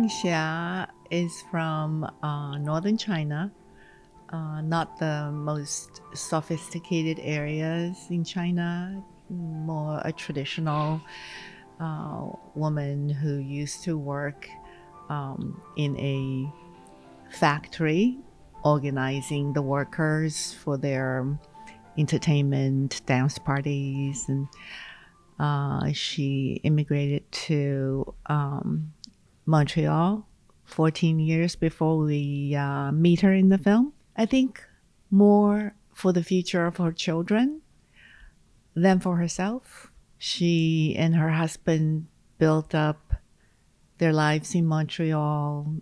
Feng Xia is from northern China, not the most sophisticated areas in China, more a traditional woman who used to work in a factory organizing the workers for their entertainment, dance parties, and she immigrated to Montreal 14 years before we meet her in the film. I think more for the future of her children than for herself. She and her husband built up their lives in Montreal,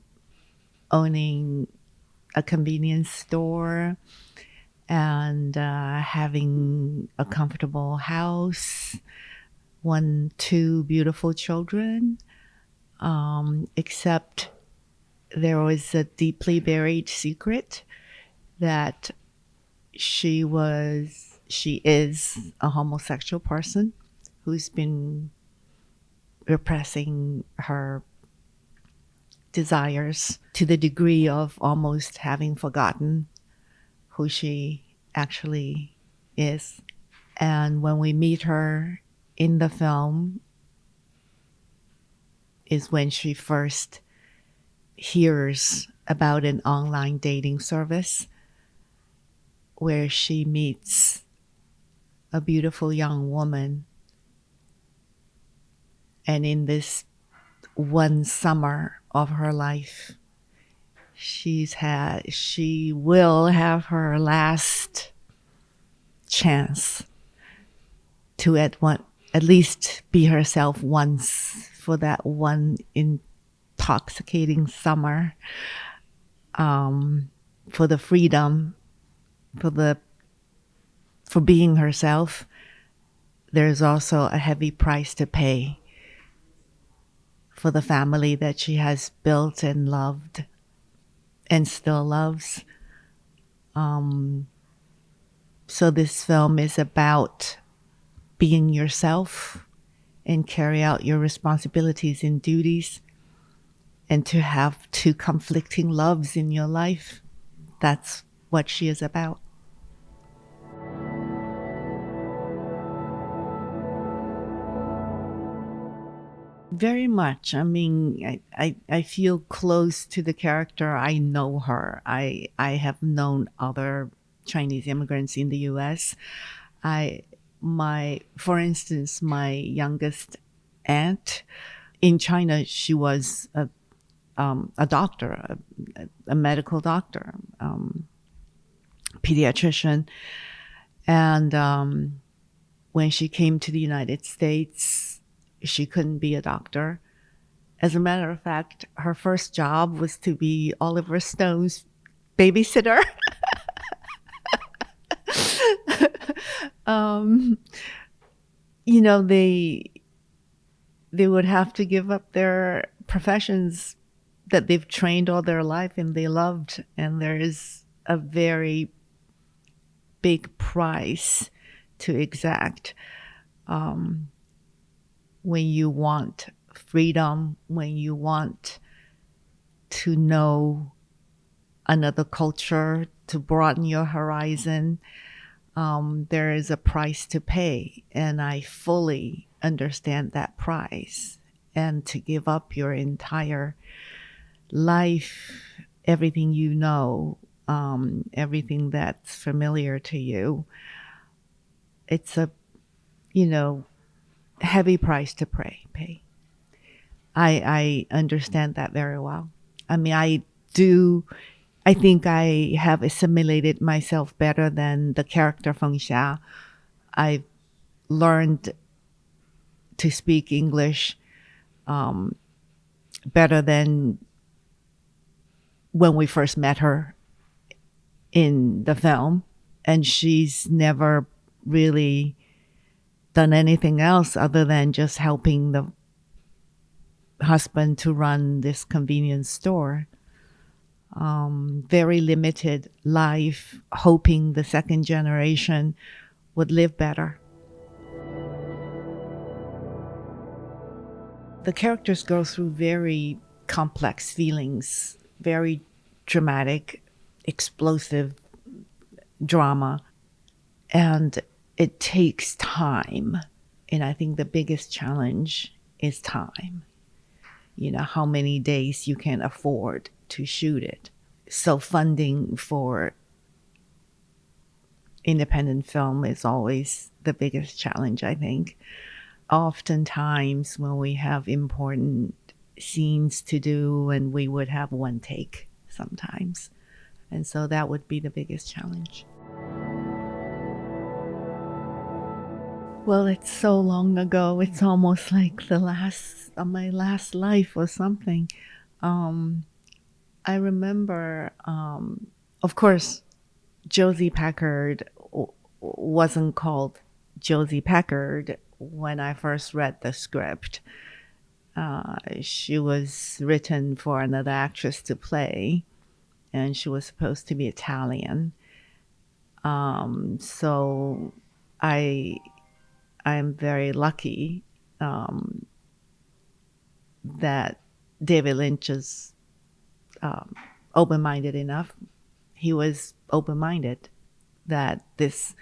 owning a convenience store and having a comfortable house, two beautiful children. Except there was a deeply buried secret that she is a homosexual person who's been repressing her desires to the degree of almost having forgotten who she actually is. And when we meet her in the film is when she first hears about an online dating service where she meets a beautiful young woman. And in this one summer of her life, she will have her last chance to at least be herself once for that one intoxicating summer, for the freedom, for being herself. There's also a heavy price to pay for the family that she has built and loved and still loves. So this film is about being yourself and carry out your responsibilities and duties, and to have two conflicting loves in your life. That's what she is about. Very much. I mean, I feel close to the character. I know her. I have known other Chinese immigrants in the U.S. For instance, my youngest aunt in China, she was a doctor, a medical doctor, pediatrician. And when she came to the United States, she couldn't be a doctor. As a matter of fact, her first job was to be Oliver Stone's babysitter. You know, they would have to give up their professions that they've trained all their life and they loved. And there is a very big price to exact when you want freedom, when you want to know another culture, to broaden your horizon. There is a price to pay, and I fully understand that price. And to give up your entire life, everything you know, everything that's familiar to you, it's a, heavy price to pay. I understand that very well. I mean, I think I have assimilated myself better than the character Feng Xia. I've learned to speak English better than when we first met her in the film. And she's never really done anything else other than just helping the husband to run this convenience store. Very limited life, hoping the second generation would live better. The characters go through very complex feelings, very dramatic, explosive drama. And it takes time. And I think the biggest challenge is time. You know, how many days you can afford to shoot it. So funding for independent film is always the biggest challenge, I think. Oftentimes when we have important scenes to do, and we would have one take sometimes. And so that would be the biggest challenge. Well, it's so long ago. It's almost like the last of my last life or something. I remember, of course, Josie Packard wasn't called Josie Packard when I first read the script. She was written for another actress to play, and she was supposed to be Italian. So I'm very lucky that David Lynch is open-minded enough. He was open-minded that this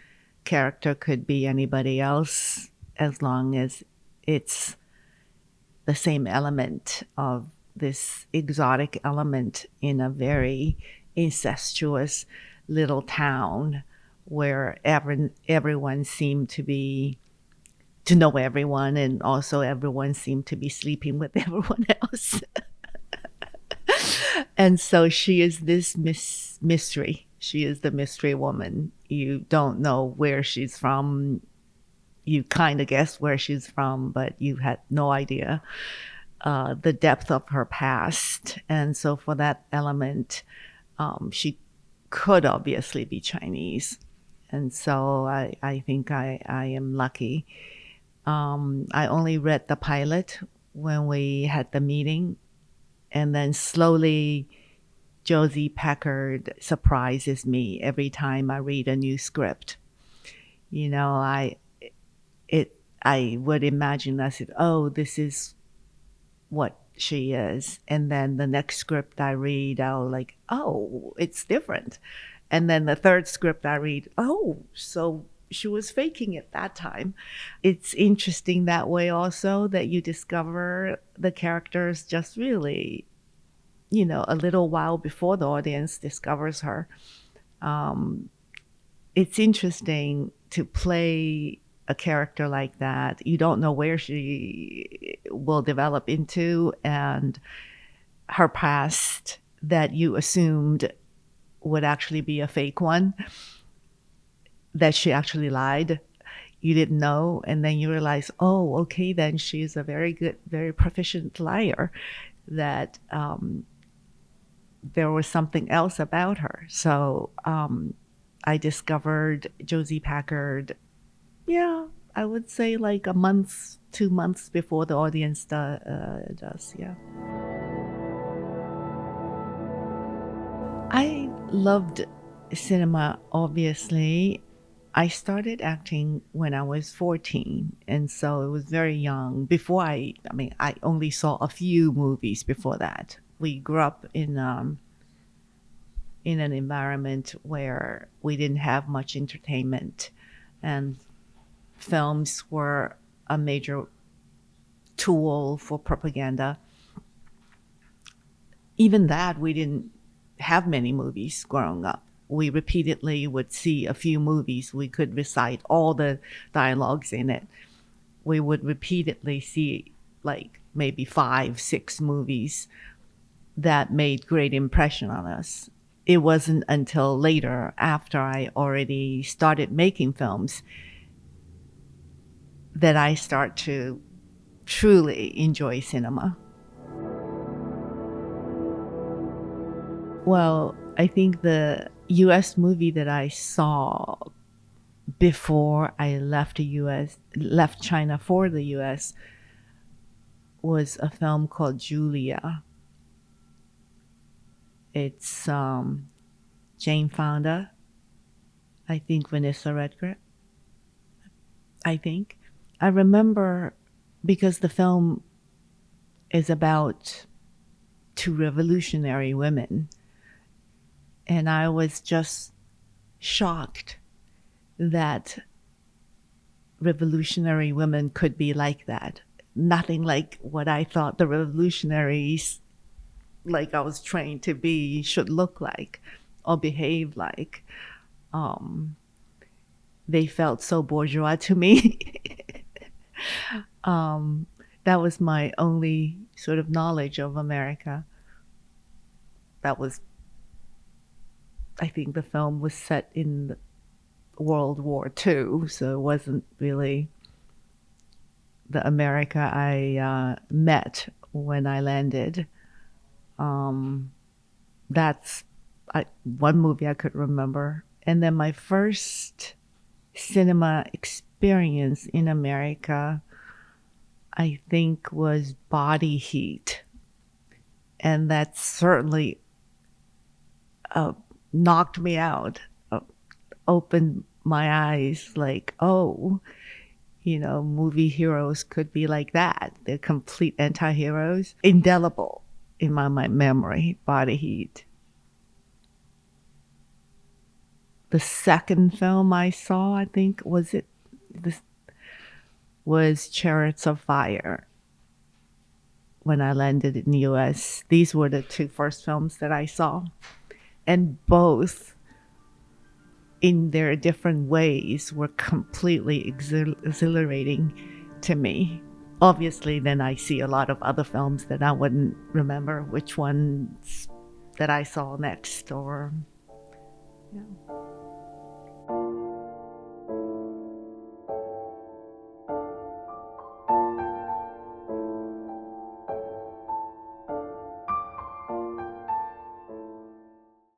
character could be anybody else as long as it's the same element of this exotic element in a very incestuous little town where everyone seemed to know everyone, and also everyone seemed to be sleeping with everyone else. And so she is this mystery. She is the mystery woman. You don't know where she's from. You kind of guess where she's from, but you had no idea the depth of her past. And so for that element, she could obviously be Chinese. And so I think I am lucky. I only read the pilot when we had the meeting, and then slowly Josie Packard surprises me every time I read a new script. You know, I would imagine I said, oh, this is what she is. And then the next script I read, I'll like, oh, it's different. And then the third script I read, oh, so she was faking it that time. It's interesting that way also, that you discover the characters just really, you know, a little while before the audience discovers her. It's interesting to play a character like that. You don't know where she will develop into, and her past that you assumed would actually be a fake one, that she actually lied. You didn't know, and then you realize, oh, okay, then she's a very good, very proficient liar, that there was something else about her. So I discovered Josie Packard, yeah, I would say like a month, 2 months before the audience does, yeah. I loved cinema, obviously. I started acting when I was 14, and so it was very young. Before I only saw a few movies before that. We grew up in an environment where we didn't have much entertainment, and films were a major tool for propaganda. Even that, we didn't have many movies growing up. We repeatedly would see a few movies. We could recite all the dialogues in it. We would repeatedly see like maybe 5, 6 movies that made great impression on us. It wasn't until later, after I already started making films, that I start to truly enjoy cinema. Well, I think the US movie that I saw before I left left China for the US, was a film called Julia. It's Jane Fonda, I think Vanessa Redgrave, I think. I remember because the film is about to revolutionary women. And I was just shocked that revolutionary women could be like that. Nothing like what I thought the revolutionaries, like I was trained to be, should look like or behave like. They felt so bourgeois to me. That was my only sort of knowledge of America. That was, I think the film was set in World War II, so it wasn't really the America I met when I landed. That's one movie I could remember. And then my first cinema experience in America, I think, was Body Heat. And that certainly knocked me out, opened my eyes like, oh, you know, movie heroes could be like that. They're complete anti-heroes. Indelible in my memory, Body Heat. The second film I saw, I think, was Chariots of Fire when I landed in the US. These were the two first films that I saw. And both, in their different ways, were completely exhilarating to me. Obviously, then I see a lot of other films that I wouldn't remember which ones that I saw next, or, yeah.